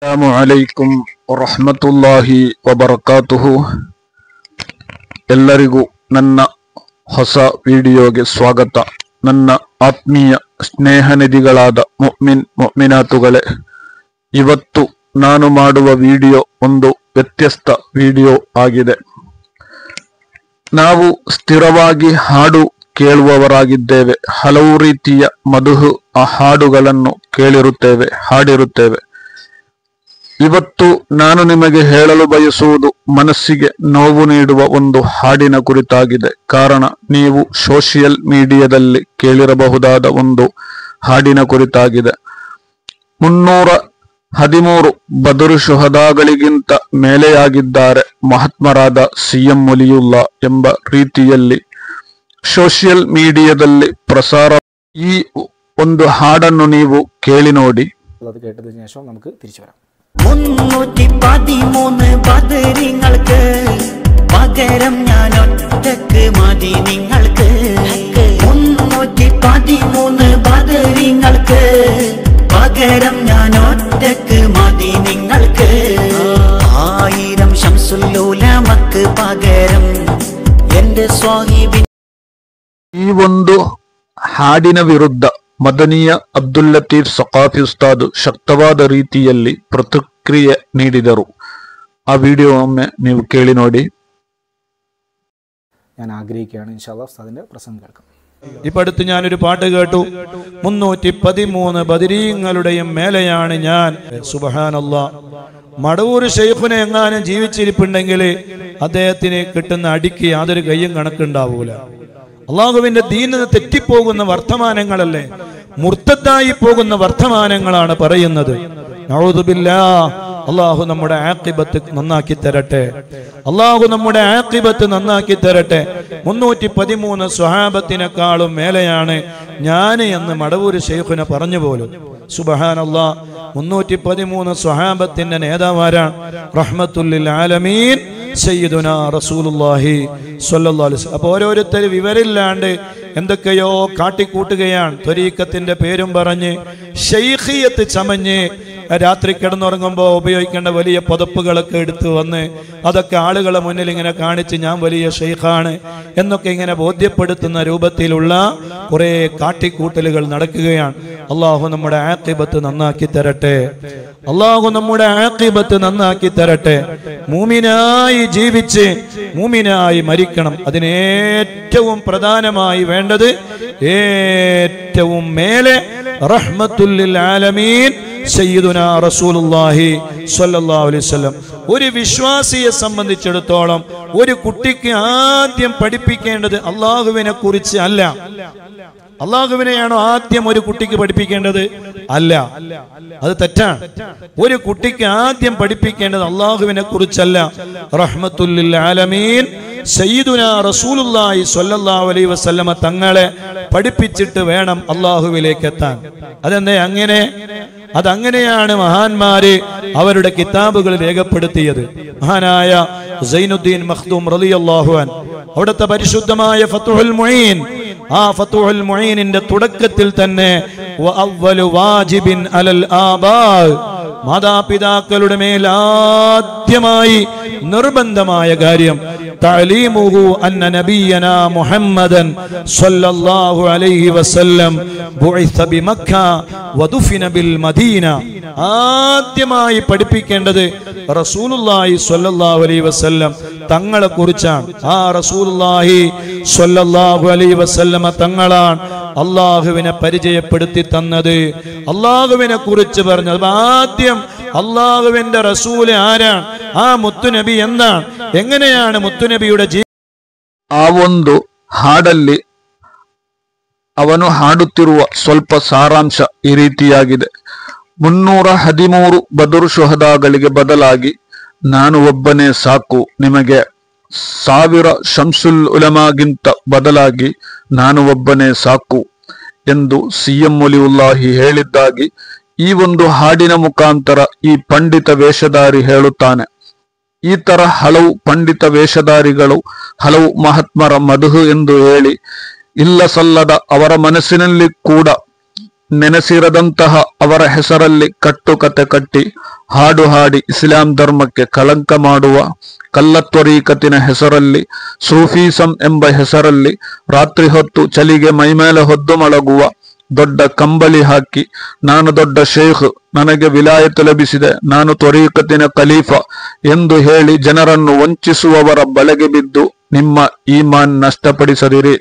ಅಸ್ಸಲಾಮು ಅಲೈಕುಂ ವರಹ್ಮತುಲ್ಲಾಹಿ ವಬರಕಾತುಹು. ಎಲ್ಲರಿಗೂ ನನ್ನ ಹೊಸ ವಿಡಿಯೋಗೆ ಸ್ವಾಗತ. ನನ್ನ ಆತ್ಮೀಯ ಸ್ನೇಹನಿಧಿಗಳಾದ ಮುಅ್ಮಿನಾತುಗಳೇ, ಇವತ್ತು ನಾನು ಮಾಡುವ ವಿಡಿಯೋ ಒಂದು ವ್ಯತ್ಯಸ್ತ ವಿಡಿಯೋ ಆಗಿದೆ. ನಾವು ಸ್ಥಿರವಾಗಿ ಹಾಡು ಕೇಳುವವರಾಗಿದ್ದೇವೆ. ಹಲವು ರೀತಿಯ ಮಧುಹು ಹಾಡುಗಳನ್ನು ಕೇಳಿರುತ್ತೇವೆ, ಹಾಡಿರುತ್ತೇವೆ. ಇವತ್ತು ನಾನು ನಿಮಗೆ ಹೇಳಲು ಬಯಸುವುದು ಮನಸ್ಸಿಗೆ ನೋವು ನೀಡುವ ಒಂದು ಹಾಡಿನ ಕುರಿತಾಗಿದೆ. ಕಾರಣ, ನೀವು ಸೋಷಿಯಲ್ ಮೀಡಿಯಾದಲ್ಲಿ ಕೇಳಿರಬಹುದಾದ ಒಂದು ಹಾಡಿನ ಕುರಿತಾಗಿದೆ. 313 ಬದರ್ ಶುಹದಾಗಳಿಗಿಂತ ಮೇಲೆಯಾಗಿದ್ದಾರೆ ಮಹಾತ್ಮರಾದ CM ವಲಿಯುಲ್ಲಾ ಎಂಬ ರೀತಿಯಲ್ಲಿ ಸೋಷಿಯಲ್ ಮೀಡಿಯಾದಲ್ಲಿ ಪ್ರಸಾರ. ಈ ಒಂದು ಹಾಡನ್ನು ನೀವು ಕೇಳಿ ನೋಡಿ. അത് കേട്ടതിന് ശേഷം നമുക്ക് തിരിച്ചു വരാം. 313 ബദരീങ്ങൾക്ക് പകരം ഞാൻ ഒറ്റക്ക് മതി നിങ്ങൾക്ക്. 313 ബദരീങ്ങൾക്ക് പകരം ഞാൻ ഒറ്റക്ക് മതി നിങ്ങൾക്ക്. 1000 ശംസുല്ലുലമക്ക് പകരം എന്റെ സ്വാഹിബി. ಈ ಒಂದು ಹಾಡಿನ ವಿರುದ್ಧ ಮದನಿಯ ಅಬ್ದುಲ್ ಲತೀಫ್ ಸಖಾಫಿ ಉಸ್ತಾದ್ ಶಕ್ತವಾದ ರೀತಿಯಲ್ಲಿ ಪ್ರತಿಕ್ರಿಯೆ ನೀಡಿದರು. ಆ ವಿಡಿಯೋ ಒಮ್ಮೆ ನೀವು ಕೇಳಿ ನೋಡಿ. ഞാൻ ആഗ്രഹിക്കുകയാണ് ഇൻഷാ അല്ലാഹ് ഉസ്താദിന്റെ പ്രസംഗം കേൾക്കാം. ഇപ്പൊ അടുത്ത് ഞാനൊരു പാട്ട് കേട്ടു. 313 ബദരീങ്ങളുടെയും മേലെയാണ് ഞാൻ. സുബ്ഹാനല്ലാഹ്. മടവൂർ ശൈഖുനെ എങ്ങാനും ജീവിച്ചിരിപ്പുണ്ടെങ്കിൽ അദ്ദേഹത്തിന് കിട്ടുന്ന അടിക്ക് യാതൊരു കയ്യും കണക്കുണ്ടാവൂല. അള്ളാഹുവിന്റെ ദീനിന് തെറ്റിപ്പോകുന്ന വർത്തമാനങ്ങളല്ലേ, മുർത്തദ്ദായി പോകുന്ന വർത്തമാനങ്ങളാണ് പറയുന്നത്. നഊദു ബില്ലാഹ്. അള്ളാഹു നമ്മുടെ ആഖിബത്ത് നന്നാക്കി തരട്ടെ. അള്ളാഹു നമ്മുടെ ആഖിബത്ത് നന്നാക്കി തരട്ടെ. 313 സ്വഹാബത്തിനേക്കാളും മേലെയാണ് ഞാൻ എന്ന് മടവൂർ ശൈഖുനെ പറഞ്ഞു പോലും. സുബ്ഹാനല്ലാഹ്. 313 സ്വഹാബത്തിന്റെ നേതാവാരാണ്? റഹ്മത്തുല്ലിൽ ആലമീൻ സയ്യിദുനാ റസൂലുള്ളാഹി സ്വല്ലല്ലാഹു അലൈഹി വസല്ലം. അപ്പോൾ ഓരോരുത്തർ വിവരമില്ലാണ്ട് എന്തൊക്കെയോ കാട്ടിക്കൂട്ടുകയാണ്. ത്വരീഖത്തിന്റെ പേരും പറഞ്ഞ് ശൈഖിയത്ത് ചമഞ്ഞ് രാത്രി കിടന്നുറങ്ങുമ്പോൾ ഉപയോഗിക്കേണ്ട വലിയ പുതപ്പുകളൊക്കെ എടുത്തു വന്ന് അതൊക്കെ ആളുകളെ മുന്നിൽ ഇങ്ങനെ കാണിച്ച് ഞാൻ വലിയ ഷെയ്ഖാണ് എന്നൊക്കെ ഇങ്ങനെ ബോധ്യപ്പെടുത്തുന്ന രൂപത്തിലുള്ള കുറെ കാട്ടിക്കൂട്ടലുകൾ നടക്കുകയാണ്. അള്ളാഹു നമ്മുടെ ആഖിബത്ത് നന്നാക്കി തരട്ടെ. അള്ളാഹു നമ്മുടെ ആഖിബത്ത് നന്നാക്കി തരട്ടെ. മൂമിനായി ജീവിച്ച് മൂമിനായി മരിക്കണം. അതിനേറ്റവും പ്രധാനമായി വേണ്ടത്, ഏറ്റവും മേലെ റഹ്മത്തുല്ലിൽ ആലമീൻ സയ്യിദുനാ റസൂലുള്ളാഹി സ്വല്ലല്ലാഹു അലൈഹി വസല്ലം. ഒരു വിശ്വാസിയെ സംബന്ധിച്ചിടത്തോളം ഒരു കുട്ടിക്ക് ആദ്യം പഠിപ്പിക്കേണ്ടത് അള്ളാഹുവിനെ കുറിച്ച് അല്ല. അള്ളാഹുവിനെയാണോ ആദ്യം ഒരു കുട്ടിക്ക് പഠിപ്പിക്കേണ്ടത്? അല്ല, അത് തെറ്റാണ്. ഒരു കുട്ടിക്ക് ആദ്യം പഠിപ്പിക്കേണ്ടത് അള്ളാഹുവിനെ കുറിച്ചല്ല, റഹ്മത്തുല്ലിൽ ആലമീൻ സയ്യിദുനാ റസൂലുള്ളാഹി സ്വല്ലല്ലാഹു അലൈഹി വസല്ലമ തങ്ങളെ പഠിപ്പിച്ചിട്ട് വേണം അള്ളാഹുവിലേക്ക് എത്താൻ. അതെന്താ അങ്ങനെ? അതങ്ങനെയാണ് മഹാന്മാര് അവരുടെ കിതാബുകൾ രേഖപ്പെടുത്തിയത്. മഹാനായ സൈനുദ്ദീൻ മഖ്ദൂം റളിയല്ലാഹു അൻഹു അവിടുത്തെ പരിശുദ്ധമായ ഫത്ഹുൽ മുഈൻ, ആ ഫത്ഹുൽ മുഈനിന്റെ തുടക്കത്തിൽ തന്നെ വഅവ്വലു വാജിബിൻ അലൽ ആബാ, മാതാപിതാക്കളുടെ മേൽ ആദ്യമായി നിർബന്ധമായ കാര്യം തഅലീമുഹു അന്ന നബിയനാ മുഹമ്മദൻ സ്വല്ലല്ലാഹു അലൈഹി വസല്ലം ബുഇസ ബിമക്ക വദുഫിന ബിൽ മദീന. ആദ്യമായി പഠിപ്പിക്കേണ്ടത് റസൂലുള്ളാഹി സ്വല്ലല്ലാഹു അലൈഹി വസല്ലം തങ്ങളെ കുറിച്ചാണ്. ആ റസൂലുള്ളാഹി സ്വല്ലല്ലാഹു അലൈഹി വസല്ലമ തങ്ങളാണ് അള്ളാഹുവിനെ പരിചയപ്പെടുത്തി തന്നത്, അള്ളാഹുവിനെ കുറിച്ച് പറഞ്ഞത്. ആദ്യം അള്ളാഹുവിന്റെ റസൂല് ആരാണ്, ആ മുത്തുനബി എന്താണ്, എങ്ങനെയാണ് മുത്തുനബിയുടെ ಆ ಒಂದು ಹಾಡಲ್ಲಿ ಅವನು ಹಾಡುತ್ತಿರುವ ಸ್ವಲ್ಪ ಸಾರಾಂಶ ಈ ರೀತಿಯಾಗಿದೆ. 313 ಬದರ್ ಶುಹದಾಗಳಿಗೆ ಬದಲಾಗಿ ನಾನು ಒಬ್ಬನೇ ಸಾಕು ನಿಮಗೆ, 1000 ಶಂಸುಲ್ ಉಲಮಾಗಿಂತ ಬದಲಾಗಿ ನಾನು ಒಬ್ಬನೇ ಸಾಕು ಎಂದು CM ವಲಿಯುಲ್ಲಾಹಿ ಹೇಳಿದ್ದಾಗಿ ಈ ಒಂದು ಹಾಡಿನ ಮುಖಾಂತರ ಈ ಪಂಡಿತ ವೇಷಧಾರಿ ಹೇಳುತ್ತಾನೆ. ಈ ತರ ಹಲವು ಪಂಡಿತ ವೇಷಧಾರಿಗಳು ಹಲವು ಮಹಾತ್ಮರ ಮಧು ಎಂದು ಹೇಳಿ ಇಲ್ಲ ಸಲ್ಲದ ಅವರ ಮನಸ್ಸಿನಲ್ಲಿ ಕೂಡ ನೆನೆಸಿರದಂತಹ ಅವರ ಹೆಸರಲ್ಲಿ ಕಟ್ಟುಕತೆ ಕಟ್ಟಿ ಹಾಡು ಹಾಡಿ ಇಸ್ಲಾಂ ಧರ್ಮಕ್ಕೆ ಕಳಂಕ ಮಾಡುವ ಕಲ್ಲ ತ್ವರೀಕತಿನ ಹೆಸರಲ್ಲಿ, ಸೂಫೀಸಂ ಎಂಬ ಹೆಸರಲ್ಲಿ ರಾತ್ರಿ ಹೊತ್ತು ಚಳಿಗೆ ಮೈಮೇಲೆ ಹೊದ್ದು ಮಲಗುವ, ದೊಡ್ಡ ಕಂಬಳಿ ಹಾಕಿ ನಾನು ದೊಡ್ಡ ಶೇಖ್, ನನಗೆ ವಿಲಾಯತ್ ಲಭಿಸಿದೆ, ನಾನು ತ್ವರೀಕತಿನ ಖಲೀಫಾ ಎಂದು ಹೇಳಿ ಜನರನ್ನು ವಂಚಿಸುವವರ ಬಲೆಗೆ ಬಿದ್ದು ನಿಮ್ಮ ಈಮಾನ್ ನಷ್ಟಪಡಿಸದಿರಿ.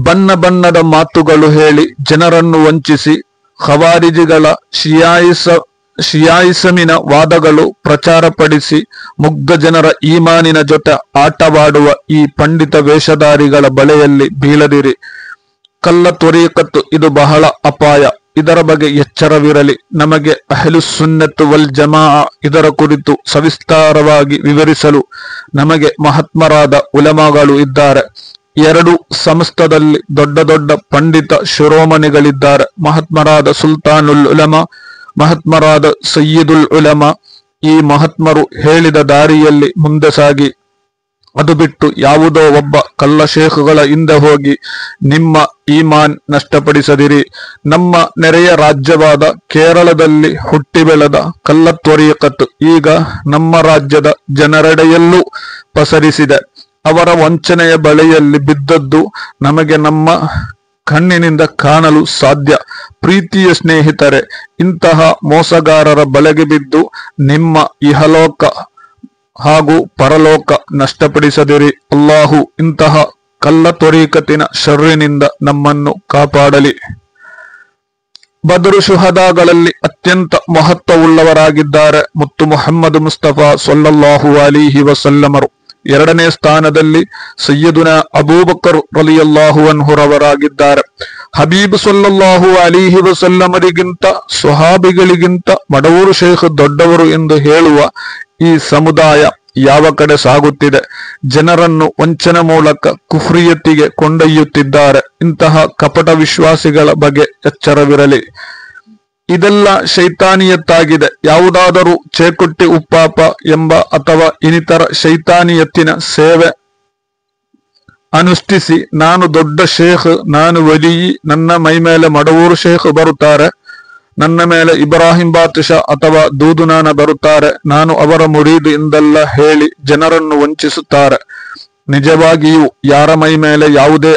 ಬಣ್ಣ ಬಣ್ಣದ ಮಾತುಗಳು ಹೇಳಿ ಜನರನ್ನು ವಂಚಿಸಿ ಖವಾರಿಜಿಗಳ ಶಿಯಾಯಿಸಮಿನ ವಾದಗಳು ಪ್ರಚಾರಪಡಿಸಿ ಮುಗ್ಧ ಜನರ ಈಮಾನಿನ ಜೊತೆ ಆಟವಾಡುವ ಈ ಪಂಡಿತ ವೇಷಧಾರಿಗಳ ಬಲೆಯಲ್ಲಿ ಬೀಳದಿರಿ. ಕಲ್ಲ ತ್ವರೀಕತ್ತು ಇದು ಬಹಳ ಅಪಾಯ, ಇದರ ಬಗ್ಗೆ ಎಚ್ಚರವಿರಲಿ. ನಮಗೆ ಅಹ್ಲುಸ್ ಸುನ್ನತ್ ವಲ್ ಜಮಾ ಇದರ ಕುರಿತು ಸವಿಸ್ತಾರವಾಗಿ ವಿವರಿಸಲು ನಮಗೆ ಮಹಾತ್ಮರಾದ ಉಲಮಾಗಳು ಇದ್ದಾರೆ. 2 ಸಂಸ್ಥದಲ್ಲಿ ದೊಡ್ಡ ದೊಡ್ಡ ಪಂಡಿತ ಶಿರೋಮಣಿಗಳಿದ್ದಾರೆ. ಮಹಾತ್ಮರಾದ ಸುಲ್ತಾನುಲ್ ಉಲಮಾ, ಮಹಾತ್ಮರಾದ ಸಯ್ಯಿದುಲ್ ಉಲಮಾ. ಈ ಮಹಾತ್ಮರು ಹೇಳಿದ ದಾರಿಯಲ್ಲಿ ಮುಂದೆ ಸಾಗಿ, ಅದು ಬಿಟ್ಟು ಯಾವುದೋ ಒಬ್ಬ ಕಲ್ಲ ಶೇಖುಗಳ ಹಿಂದೆ ಹೋಗಿ ನಿಮ್ಮ ಈಮಾನ್ ನಷ್ಟಪಡಿಸದಿರಿ. ನಮ್ಮ ನೆರೆಯ ರಾಜ್ಯವಾದ ಕೇರಳದಲ್ಲಿ ಹುಟ್ಟಿ ಬೆಳೆದ ಕಲ್ಲ ತ್ವರೀಕತ್ ಈಗ ನಮ್ಮ ರಾಜ್ಯದ ಜನರೆಡೆಯಲ್ಲೂ ಪಸರಿಸಿದೆ. ಅವರ ವಂಚನೆಯ ಬಲೆಯಲ್ಲಿ ಬಿದ್ದದ್ದು ನಮಗೆ ನಮ್ಮ ಕಣ್ಣಿನಿಂದ ಕಾಣಲು ಸಾಧ್ಯ. ಪ್ರೀತಿಯ ಸ್ನೇಹಿತರೆ, ಇಂತಹ ಮೋಸಗಾರರ ಬಲೆಗೆ ಬಿದ್ದು ನಿಮ್ಮ ಇಹಲೋಕ ಹಾಗೂ ಪರಲೋಕ ನಷ್ಟಪಡಿಸದಿರಿ. ಅಲ್ಲಾಹು ಇಂತಹ ಕಲ್ಲ ತ್ವರೀಕತಿನ ಶರ್ರಿನಿಂದ ನಮ್ಮನ್ನು ಕಾಪಾಡಲಿ. ಬದ್ರು ಶುಹದಾಗಳಲ್ಲಿ ಅತ್ಯಂತ ಮಹತ್ವವುಳ್ಳವರಾಗಿದ್ದಾರೆ ಮುತ್ತು ಮುಹಮ್ಮದ್ ಮುಸ್ತಫಾ ಸಲ್ಲಲ್ಲಾಹು ಅಲೈಹಿ ವಸಲ್ಲಮರು. 2ನೇ ಸ್ಥಾನದಲ್ಲಿ ಸಯ್ಯದುನಾ ಅಬೂಬಕರ್ ರಲಿಯಲ್ಲಾಹು ಅನ್ಹುರವರಾಗಿದ್ದಾರೆ. ಹಬೀಬ್ ಸಲ್ಲಲ್ಲಾಹು ಅಲೈಹಿ ವಸಲ್ಲಮರಿಗಿಂತ ಸ್ವಹಾಬಿಗಳಿಗಿಂತ ಮಡವೂರು ಶೇಖ್ ದೊಡ್ಡವರು ಎಂದು ಹೇಳುವ ಈ ಸಮುದಾಯ ಯಾವ ಕಡೆ ಸಾಗುತ್ತಿದೆ? ಜನರನ್ನು ವಂಚನೆ ಮೂಲಕ ಕುಫ್ರಿಯತ್ತಿಗೆ ಕೊಂಡೊಯ್ಯುತ್ತಿದ್ದಾರೆ. ಇಂತಹ ಕಪಟ ವಿಶ್ವಾಸಿಗಳ ಬಗ್ಗೆ ಎಚ್ಚರವಿರಲಿ. ಇದೆಲ್ಲ ಶೈತಾನಿಯತ್ತಾಗಿದೆ. ಯಾವುದಾದರೂ ಚೇಕುಟ್ಟಿ ಉಪ್ಪಾಪ ಎಂಬ ಅಥವಾ ಇನ್ನಿತರ ಶೈತಾನಿಯತ್ತಿನ ಸೇವೆ ಅನುಷ್ಠಿಸಿ ನಾನು ದೊಡ್ಡ ಶೇಖ್, ನಾನು ವಲಿಯಿ, ನನ್ನ ಮೈ ಮೇಲೆ ಮಡವೂರು ಶೇಖ್ ಬರುತ್ತಾರೆ, ನನ್ನ ಮೇಲೆ ಇಬ್ರಾಹಿಂ ಬಾತಿಷಾ ಅಥವಾ ದೂದುನಾನ ಬರುತ್ತಾರೆ, ನಾನು ಅವರ ಮುರೀದ್ ಎಂದೆಲ್ಲ ಹೇಳಿ ಜನರನ್ನು ವಂಚಿಸುತ್ತಾರೆ. ನಿಜವಾಗಿಯೂ ಯಾರ ಮೈ ಮೇಲೆ ಯಾವುದೇ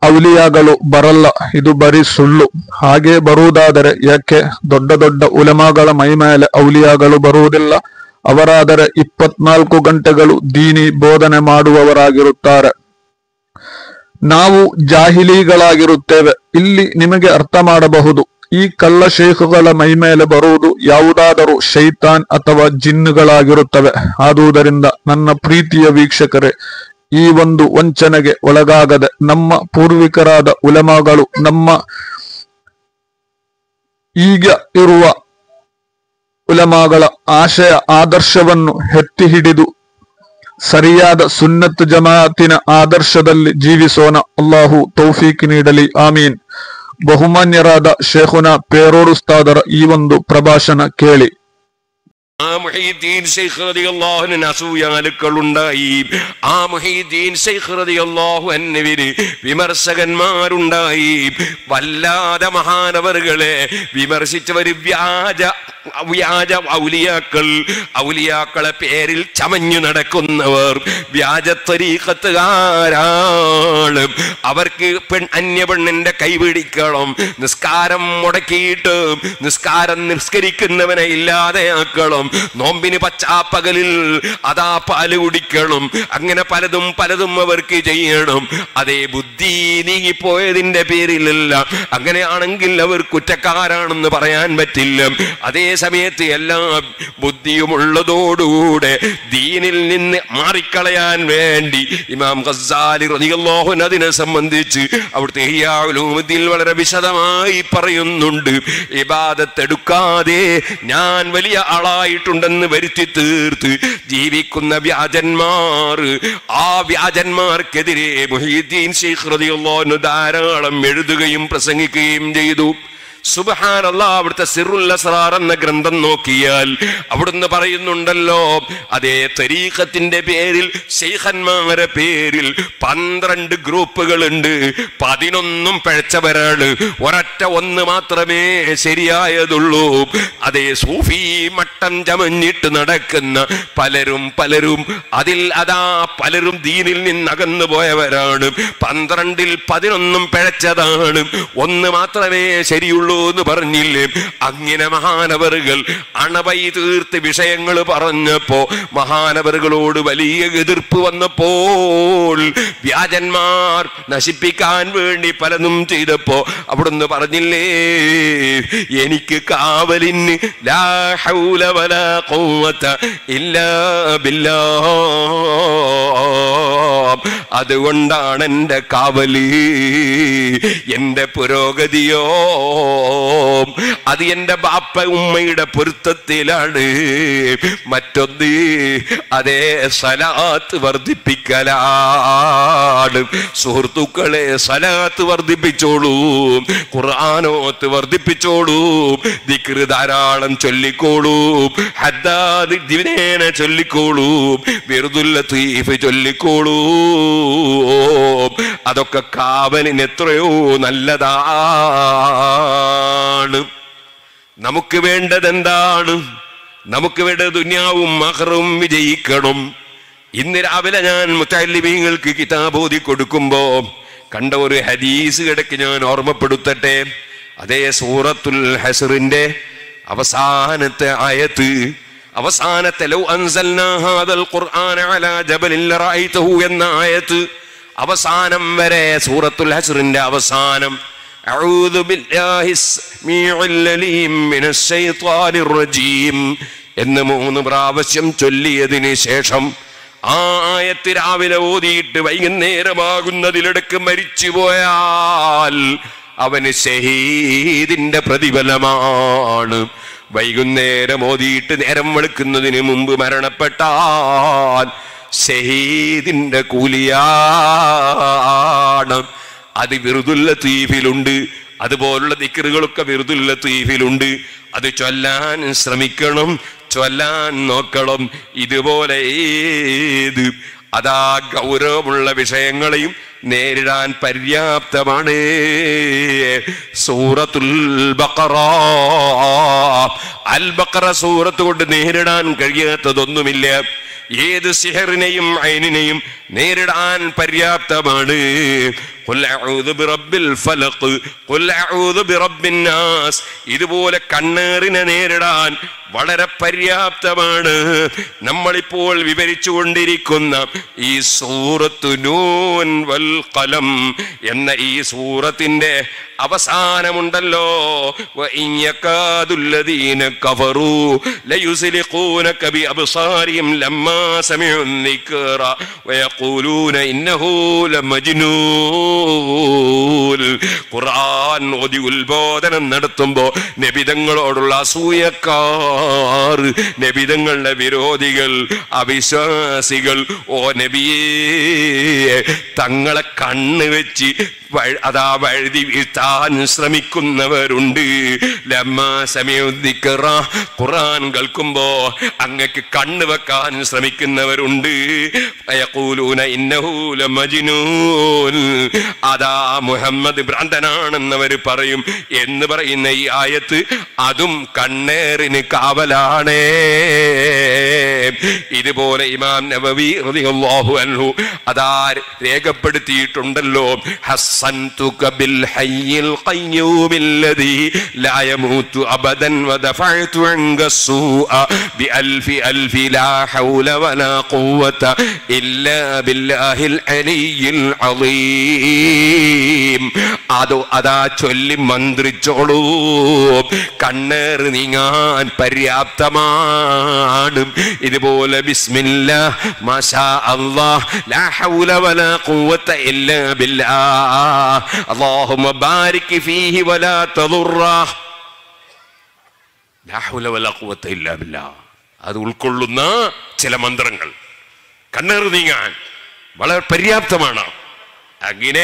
ಔಲಿಯಾಗಳು ಬರಲ್ಲ, ಇದು ಬರೀ ಸುಳ್ಳು. ಹಾಗೆ ಬರುವುದಾದರೆ ಯಾಕೆ ದೊಡ್ಡ ದೊಡ್ಡ ಉಲಮಾಗಳ ಮೈ ಮೇಲೆ ಔಲಿಯಾಗಳು ಬರುವುದಿಲ್ಲ? ಅವರಾದರೆ 24 ಗಂಟೆಗಳು ದೀನಿ ಬೋಧನೆ ಮಾಡುವವರಾಗಿರುತ್ತಾರೆ. ನಾವು ಜಾಹಿಲಿಗಳಾಗಿರುತ್ತೇವೆ. ಇಲ್ಲಿ ನಿಮಗೆ ಅರ್ಥ ಮಾಡಬಹುದು, ಈ ಕಲ್ಲ ಶೇಖುಗಳ ಮೈ ಮೇಲೆ ಬರುವುದು ಯಾವುದಾದರೂ ಶೈತಾನ್ ಅಥವಾ ಜಿನ್ನುಗಳಾಗಿರುತ್ತವೆ. ಆದುದರಿಂದ ನನ್ನ ಪ್ರೀತಿಯ ವೀಕ್ಷಕರೇ, ಈ ಒಂದು ವಂಚನೆಗೆ ಒಳಗಾಗದೆ ನಮ್ಮ ಪೂರ್ವಿಕರಾದ ಉಲಮಾಗಳು ನಮ್ಮ ಈಗ ಇರುವ ಉಲಮಾಗಳ ಆಶಯ ಆದರ್ಶವನ್ನು ಎತ್ತಿ ಹಿಡಿದು ಸರಿಯಾದ ಸುನ್ನತ್ ಜಮಾತಿನ ಆದರ್ಶದಲ್ಲಿ ಜೀವಿಸೋಣ. ಅಲ್ಲಾಹು ತೌಫೀಕ್ ನೀಡಲಿ, ಆಮೀನ್. ಬಹುಮಾನ್ಯರಾದ ಶೇಖುನಾ ಪೇರೂರು ಉಸ್ತಾದರ ಈ ಒಂದು ಪ್ರಭಾಷಣ ಕೇಳಿ. മുഹീദ്ദീൻ ശൈഖ് റളിയല്ലാഹു അൻഹു അസൂയാലുക്കളുണ്ടായി. ആ മുഹീദ്ദീൻ ശൈഖ് റളിയല്ലാഹു അൻഹുവിന് വിമർശകന്മാരുണ്ടായി. വല്ലാതെ മഹാനവറുകളെ വിമർശിച്ചവർ വ്യാജ ഔലിയാക്കളെ പേരിൽ ചമഞ്ഞു നടക്കുന്നവർ വ്യാജ ത്വരീഖത്തുകാരാണ്. അവർക്ക് അന്യ പെണ്ണിന്റെ കൈപിടിക്കണം, നിസ്കാരം മുടക്കിയിട്ട് നിസ്കരിക്കുന്നവനെ ഇല്ലാതെയാക്കണം, നോമ്പിന് പച്ചാപ്പകലിൽ അതാ പാല് കുടിക്കണം, അങ്ങനെ പലതും അവർക്ക് ചെയ്യണം. അതേ ബുദ്ധി നീങ്ങിപ്പോയതിന്റെ പേരിലല്ല. അങ്ങനെയാണെങ്കിൽ അവർ കുറ്റക്കാരാണെന്ന് പറയാൻ പറ്റില്ല. അതേ സമയത്ത് എല്ലാ ബുദ്ധിയുമുള്ളതോടുകൂടെ ദീനിൽ നിന്ന് മാറിക്കളയാൻ വേണ്ടി ഇമാം ഗസ്സാലി റളിയല്ലാഹു അൻഹു അതിനെ സംബന്ധിച്ച് അവിടുത്തെ ഇഹ്യാ ഉലൂമുദ്ദീൻ വളരെ വിശദമായി പറയുന്നുണ്ട്. ഇബാദത്ത് എടുക്കാതെ ഞാൻ വലിയ ആളായിട്ടുണ്ടെന്ന് വരുത്തി തീർത്ത് ജീവിക്കുന്ന വ്യാജന്മാർ, ആ വ്യാജന്മാർക്കെതിരെ മുഹീദ്ദീൻ ശൈഖ് റളിയല്ലാഹു അൻഹു ധാരാളം എഴുതുകയും പ്രസംഗിക്കുകയും ചെയ്തു. സുബ്ഹാനല്ലാഹ്. അവിടുത്തെ സിറുൽ അസ്റാർ എന്ന ഗ്രന്ഥം നോക്കിയാൽ അവിടുന്ന് പറയുന്നുണ്ടല്ലോ, അതേ തരീഖത്തിന്റെ പേരിൽ ശൈഖന്മാരെ പേരിൽ 12 ഗ്രൂപ്പുകളുണ്ട്. 11 പിഴച്ചവരാണ്, ഒരൊറ്റ ഒന്ന് മാത്രമേ ശരിയായതുള്ളൂ. അതേ സൂഫി മട്ടം ചമഞ്ഞിട്ട് നടക്കുന്ന പലരും അതിൽ പലരും ദീനിൽ നിന്ന് അകന്നു പോയവരാണ്. 12ൽ 11 പിഴച്ചതാണ്, ഒന്ന് മാത്രമേ ശരിയുള്ളൂ എന്ന് പറഞ്ഞില്ലേ? അങ്ങനെ മഹാനവറുകൾ അണവൈ തീർത്ത് വിഷയങ്ങൾ പറഞ്ഞപ്പോ മഹാനവറുകളോട് വലിയ എതിർപ്പ് വന്നപ്പോൾ വ്യാജന്മാർ നശിപ്പിക്കാൻ വേണ്ടി പലതും ചെയ്തപ്പോ അവിടുന്ന് പറഞ്ഞില്ലേ, എനിക്ക് കാവലിന് ലാ ഹൗല വലാ ഖുവത ഇല്ലാ ബില്ലാഹ്, അതുകൊണ്ടാണ് എൻ്റെ കാവല്. എൻ്റെ പുരോഗതിയോ അത് എൻ്റെ ബാപ്പ ഉമ്മയുടെ പൊരുത്തത്തിലാണ്. മറ്റൊന്ന് അതേ സലാത്ത് വർദ്ധിപ്പിക്കലാണ്. സുഹൃത്തുക്കളെ, സലാത്ത് വർദ്ധിപ്പിച്ചോളൂ, ഖുർആനോത്ത് വർദ്ധിപ്പിച്ചോളൂ, ദിക്ർ ധാരാളം ചൊല്ലിക്കോളൂ, ഹദ്ദാദ് ദിവസേന ചൊല്ലിക്കോളൂ, വിർദുൽ ലത്തീഫ് ചൊല്ലിക്കോളൂ. അതൊക്കെ കാവലിന് എത്രയോ നല്ലതാണ്. നമുക്ക് വേണ്ടത് എന്താണ്? നമുക്ക് വേണ്ടത് ദുനിയാവും ആഖിറവും വിജയിക്കണം. ഇന്ന് രാവിലെ ഞാൻ മുത്തഅല്ലിമീങ്ങൾക്ക് കിതാബ് ഓതി കൊടുക്കുമ്പോ കണ്ട ഒരു ഹദീസ് ഇടയ്ക്ക് ഞാൻ ഓർമ്മപ്പെടുത്തട്ടെ. അതേ സൂറത്തുൽ ഹസ്റിന്റെ അവസാനത്തെ ആയത്ത്, അവസാനത്തെ ലൗ അൻസൽനാ ഹാദൽ ഖുർആന അലാ ജബലിൻ ലറഅയ്തഹു എന്ന ആയത്ത് അവസാനം വരെ, സൂറത്തുൽ ഹസ്റിന്റെ അവസാനം അഊദു ബില്ലാഹിസ് സമീഉൽ അലീം മിനശ് ശൈത്വാനിർ റജീം എന്ന് 3 പ്രാവശ്യം ചൊല്ലിയതിന് ശേഷം ആ ആയത്ത് രാവിലെ ഓതിയിട്ട് വൈകുന്നേരമാകുന്നതിലിടക്ക് മരിച്ചു പോയാൽ അവന് ഷഹീദിന്റെ പ്രതിഫലമാണ്. വൈകുന്നേരം ഓതിയിട്ട് നേരം വെളുക്കുന്നതിന് മുമ്പ് മരണപ്പെട്ടാൽ ഷഹീദിന്റെ കൂലിയാണ്. അത് വിർദുൽ ലത്തീഫിലുണ്ട്, അതുപോലുള്ള ദിക്റുകളൊക്കെ വിർദുൽ ലത്തീഫിലുണ്ട്. അത് ചൊല്ലാൻ ശ്രമിക്കണം, ചൊല്ലാൻ നോക്കണം. ഇതുപോലെ ഏത് അതാ ഗൗരവമുള്ള വിഷയങ്ങളെയും നേരിടാൻ പര്യാപ്തമാണ് സൂറത്തുൽ ബഖറ. അൽ ബഖറ സൂറത്ത് കൊണ്ട് നേരിടാൻ കഴിയാത്തതൊന്നുമില്ല. ഏത് സിഹറിനെയും ഐനിനെയും നേരിടാൻ പര്യാപ്തമാണ്. ഖുൽ അഊദു ബിറബ്ബിൽ ഫലഖ്, ഖുൽ അഊദു ബിറബ്ബിൻ നാസ്, ഇതുപോലെ കണ്ണേറിനെ നേരിടാൻ വളരെ പര്യാപ്തമാണ്. നമ്മളിപ്പോൾ വിവരിച്ചു കൊണ്ടിരിക്കുന്ന ഈ സൂറത്തു നൂൻ വൽ ഖലം എന്ന ഈ സൂറത്തിന്റെ അവസാനമുണ്ടല്ലോ, വഇൻ യകാദുല്ലദീന കഫറൂ ലയുസ്ലിഖൂനക ബിഅബ്സാരിഹിം ലമ്മാ സമിഉ الذിക്റ വയഖൂലൂന ഇന്നഹു ലമജ്നൂൻ. ഖുർആൻ ഓതി ഉത്ബോധനം നടത്തുമ്പോൾ നബിതങ്ങളോടുള്ള അസൂയക്കാർ, നബിതങ്ങളുടെ വിരോധികൾ, അവിശ്വാസികൾ, ഓ നബിയേ തങ്ങളെ കണ്ണ് വെച്ച് അതാ വഴുതി വീഴ്ത്താൻ ശ്രമിക്കുന്നവരുണ്ട്. ലമ്മാ സമിഉ الذിക്റ, ഖുർആൻ കേൾക്കുമ്പോ അങ്ങക്ക് കണ്ണ് വെക്കാൻ ശ്രമിക്കുന്നവരുണ്ട്. വയഖൂലൂന ഇന്നഹു ലമജ്നൂൻ, അതാ മുഹമ്മദ് ഭ്രാന്തനാണെന്നവർ പറയും എന്ന് പറയുന്ന ഈ ആയത്ത് അതും കണ്ണേറിന് കാവലാണ്. ഇതുപോലെ ഇമാം നവവി റളിയല്ലാഹു അൻഹു അതാ രേഖപ്പെടുത്തിയിട്ടുണ്ടല്ലോ, ഹസ്സൻതുക ബിൽ ഹയ്യിൽ ഖയ്യൂമില്ലദീ ലാ യമൂതു അബദൻ വദഫഅതു അൻക സ്സൂഅ ബിഅൽഫി അൽഫി ലാ ഹൗല വലാ ഖുവത ഇല്ലാ ബില്ലാഹിൽ അലിയിൽ അളീം. അതാ ചൊല്ലി മന്ത്രിച്ചോളൂ, കണ്ണേറ് നീങ്ങാൻ പര്യാപ്തമാണ്. ഇതുപോലെ ബിസ്മില്ലാഹ് മാഷാ അല്ലാഹ് ലാ ഹൗല വലാ ഖുവത ഇല്ലാ ബില്ലാഹ് അല്ലാഹുമ്മ ബാരിക് ഫീഹി വലാ തദുറഹ് ലാ ഹൗല വലാ ഖുവത ഇല്ലാ ബില്ലാഹ്. അത് ഉൾക്കൊള്ളുന്ന ചില മന്ത്രങ്ങൾ കണ്ണേറ് നീങ്ങാൻ വളരെ പര്യാപ്തമാണ്. അങ്ങനെ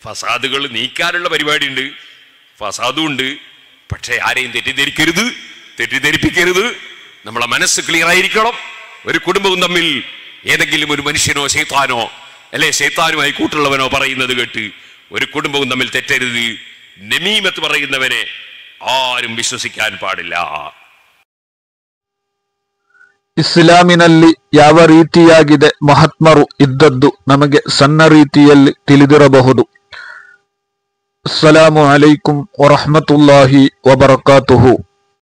ഫസാദുകൾ നീക്കാനുള്ള പരിപാടിയുണ്ട്, ഫസാദും ഉണ്ട്. പക്ഷേ ആരെയും തെറ്റിദ്ധരിപ്പിക്കരുത്. നമ്മളെ മനസ്സ് ക്ലിയർ ആയിരിക്കണം. ഒരു കുടുംബവും തമ്മിൽ ഏതെങ്കിലും ഒരു മനുഷ്യനോ ശൈത്താനോ അല്ലെ ശൈത്താനുമായി കൂട്ടുള്ളവനോ പറയുന്നത് കേട്ട് ഒരു കുടുംബവും തമ്മിൽ തെറ്റരുത്. നമീമത്ത് പറയുന്നവനെ ആരും ವಿಶ್ವಸಿക്കാൻ ಪಾಡಿಲ್ಲ. ಇಸ್ಲಾಮಿನಲ್ಲಿ ಯಾವ ರೀತಿಯಾಗಿದೆ ಮಹಾತ್ಮರು ಇದ್ದದ್ದು ನಮಗೆ ಸಣ್ಣ ರೀತಿಯಲ್ಲಿ ತಿಳಿದಿರಬಹುದು. ಅಸ್ಸಲಾಮು ಅಲೈಕುಂ ವರಹಮತುಲ್ಲಾಹಿ ವಬರಕಾತುಹು.